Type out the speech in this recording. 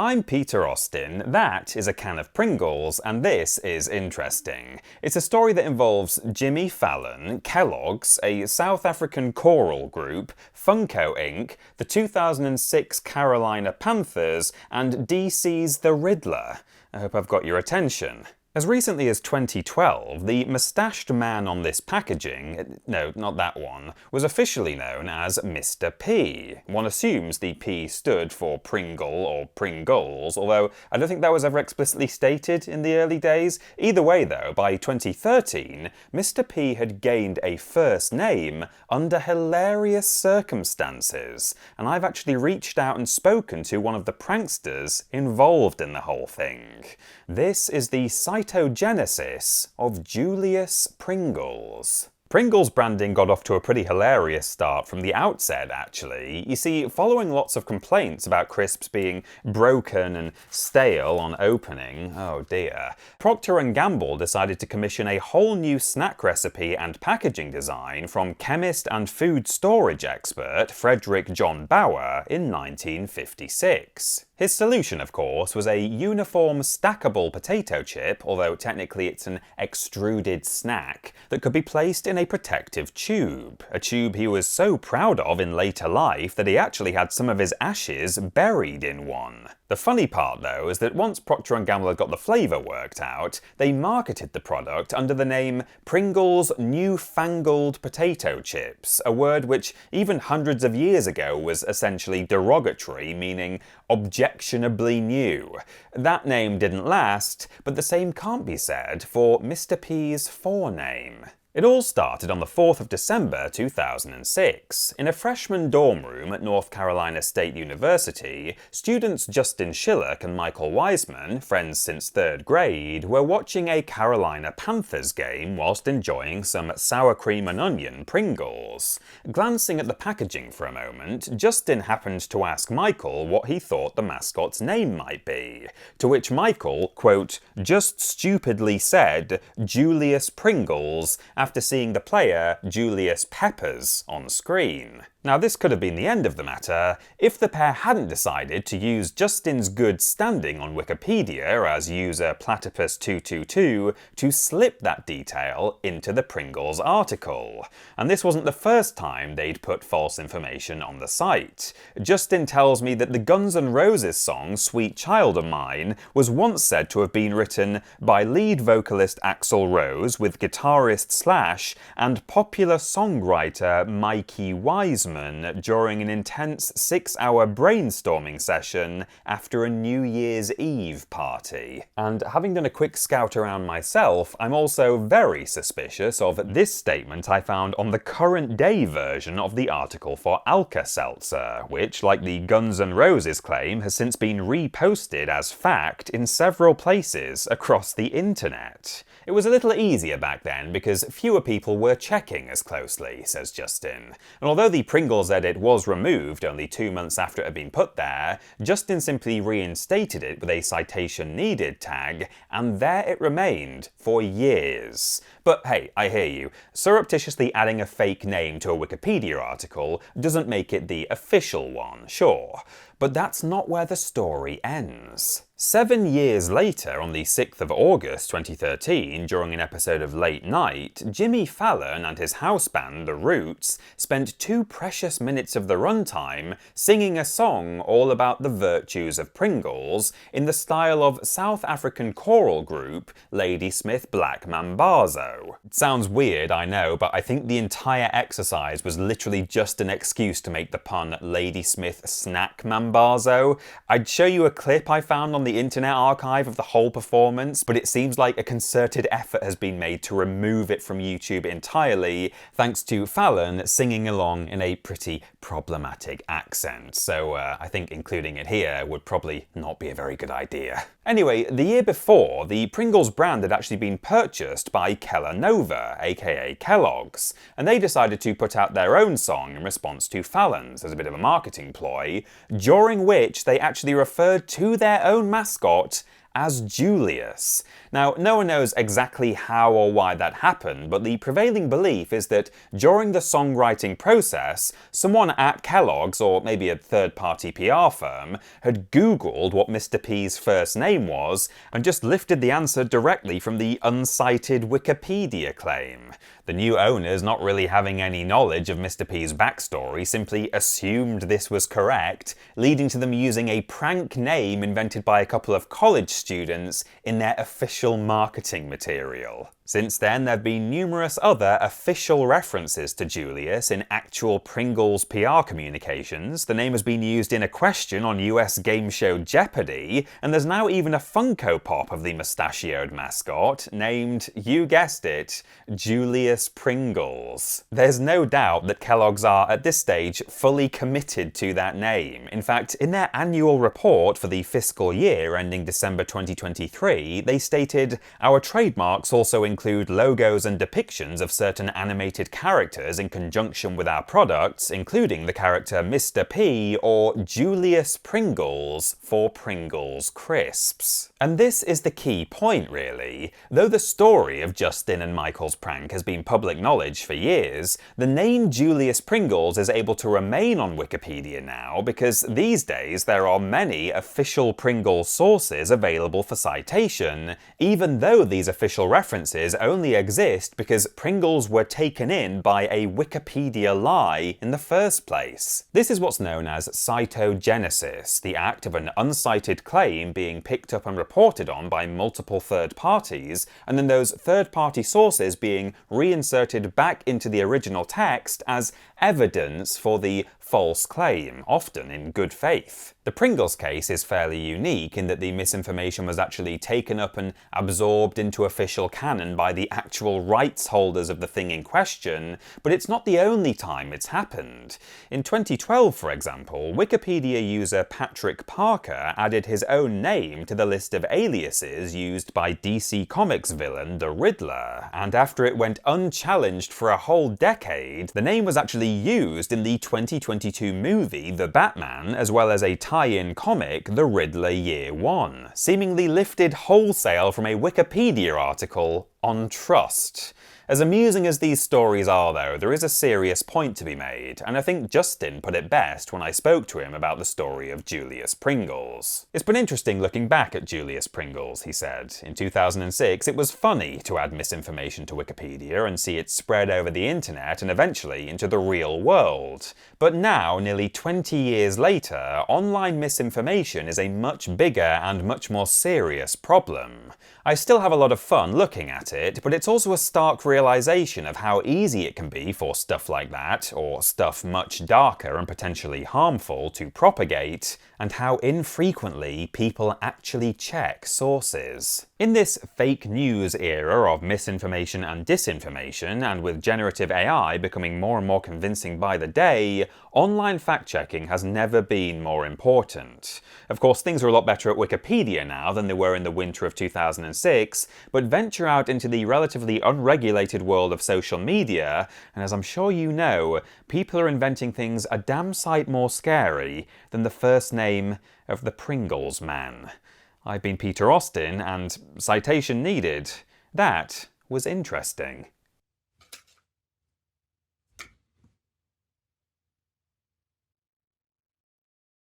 I'm Peter Austin, that is a can of Pringles, and this is interesting. It's a story that involves Jimmy Fallon, Kellogg's, a South African choral group, Funko Inc., the 2006 Carolina Panthers, and DC's The Riddler. I hope I've got your attention. As recently as 2012, the mustached man on this packaging, no, not that one, was officially known as Mr. P. One assumes the P stood for Pringle or Pringles, although I don't think that was ever explicitly stated in the early days. Either way though, by 2013, Mr. P had gained a first name under hilarious circumstances, and I've actually reached out and spoken to one of the pranksters involved in the whole thing. This is the CITOGENESIS of Julius Pringles. Pringles branding got off to a pretty hilarious start from the outset, actually. You see, following lots of complaints about crisps being broken and stale on opening, oh dear, Procter & Gamble decided to commission a whole new snack recipe and packaging design from chemist and food storage expert Frederick John Bauer in 1956. His solution, of course, was a uniform stackable potato chip, although technically it's an extruded snack, that could be placed in a protective tube. A tube he was so proud of in later life that he actually had some of his ashes buried in one. The funny part, though, is that once Procter & Gamble had got the flavour worked out, they marketed the product under the name Pringles Newfangled Potato Chips, a word which even hundreds of years ago was essentially derogatory, meaning objectionably new. That name didn't last, but the same can't be said for Mr. P's forename. It all started on the 4th of December 2006. In a freshman dorm room at North Carolina State University, students Justin Schillock and Michael Wiseman, friends since 3rd grade, were watching a Carolina Panthers game whilst enjoying some sour cream and onion Pringles. Glancing at the packaging for a moment, Justin happened to ask Michael what he thought the mascot's name might be, to which Michael, quote, just stupidly said, Julius Pringles, after seeing the player Julius Peppers on screen. Now this could have been the end of the matter if the pair hadn't decided to use Justin's good standing on Wikipedia as user platypus222 to slip that detail into the Pringles article. And this wasn't the first time they'd put false information on the site. Justin tells me that the Guns N' Roses song Sweet Child of Mine was once said to have been written by lead vocalist Axl Rose with guitarist Slash and popular songwriter Mikey Wiseman during an intense 6-hour brainstorming session after a New Year's Eve party. And having done a quick scout around myself, I'm also very suspicious of this statement I found on the current day version of the article for Alka-Seltzer, which, like the Guns N' Roses claim, has since been reposted as fact in several places across the internet. It was a little easier back then because fewer people were checking as closely, says Justin. And although the Pringles edit was removed only 2 months after it had been put there, Justin simply reinstated it with a citation needed tag, and there it remained for years. But hey, I hear you. Surreptitiously adding a fake name to a Wikipedia article doesn't make it the official one, sure. But that's not where the story ends. 7 years later, on the 6th of August 2013, during an episode of Late Night, Jimmy Fallon and his house band, The Roots, spent 2 precious minutes of the runtime singing a song all about the virtues of Pringles in the style of South African choral group Ladysmith Black Mambazo. It sounds weird, I know, but I think the entire exercise was literally just an excuse to make the pun Ladysmith Snack Mambazo. I'd show you a clip I found on the Internet Archive of the whole performance, but it seems like a concerted effort has been made to remove it from YouTube entirely, thanks to Fallon singing along in a pretty problematic accent, so I think including it here would probably not be a very good idea. Anyway, the year before, the Pringles brand had actually been purchased by Kellanova, aka Kellogg's, and they decided to put out their own song in response to Fallon's as a bit of a marketing ploy, during which they actually referred to their own mascot as Julius. Now, no one knows exactly how or why that happened, but the prevailing belief is that during the songwriting process, someone at Kellogg's, or maybe a third-party PR firm, had Googled what Mr. P's first name was and just lifted the answer directly from the uncited Wikipedia claim. The new owners, not really having any knowledge of Mr. P's backstory, simply assumed this was correct, leading to them using a prank name invented by a couple of college students in their official marketing material. Since then, there have been numerous other official references to Julius in actual Pringles PR communications. The name has been used in a question on US game show Jeopardy, and there's now even a Funko Pop of the mustachioed mascot named, you guessed it, Julius Pringles. There's no doubt that Kellogg's are, at this stage, fully committed to that name. In fact, in their annual report for the fiscal year ending December 2023, they stated, "Our trademarks also include logos and depictions of certain animated characters in conjunction with our products, including the character Mr. P or Julius Pringles for Pringles Crisps." And this is the key point, really. Though the story of Justin and Michael's prank has been public knowledge for years, the name Julius Pringles is able to remain on Wikipedia now because these days there are many official Pringles sources available for citation, even though these official references only exist because Pringles were taken in by a Wikipedia lie in the first place. This is what's known as CITOGENESIS, the act of an uncited claim being picked up and reported on by multiple third parties, and then those third-party sources being reinserted back into the original text as evidence for the false claim, often in good faith. The Pringles case is fairly unique in that the misinformation was actually taken up and absorbed into official canon by the actual rights holders of the thing in question, but it's not the only time it's happened. In 2012, for example, Wikipedia user Patrick Parker added his own name to the list of aliases used by DC Comics villain the Riddler, and after it went unchallenged for a whole decade, the name was actually used in the 2022 movie The Batman, as well as a tie-in comic, The Riddler Year One, seemingly lifted wholesale from a Wikipedia article on trust. As amusing as these stories are, though, there is a serious point to be made, and I think Justin put it best when I spoke to him about the story of Julius Pringles. "It's been interesting looking back at Julius Pringles," he said. "In 2006, it was funny to add misinformation to Wikipedia and see it spread over the internet and eventually into the real world. But now, nearly 20 years later, online misinformation is a much bigger and much more serious problem. I still have a lot of fun looking at it, but it's also a stark realization of how easy it can be for stuff like that, or stuff much darker and potentially harmful, to propagate, and how infrequently people actually check sources. In this fake news era of misinformation and disinformation, and with generative AI becoming more and more convincing by the day, online fact-checking has never been more important. Of course, things are a lot better at Wikipedia now than they were in the winter of 2006, but venture out into the relatively unregulated world of social media, and as I'm sure you know, people are inventing things a damn sight more scary than the first name of the Pringles man. I've been Peter Austin, and citation needed. That was interesting.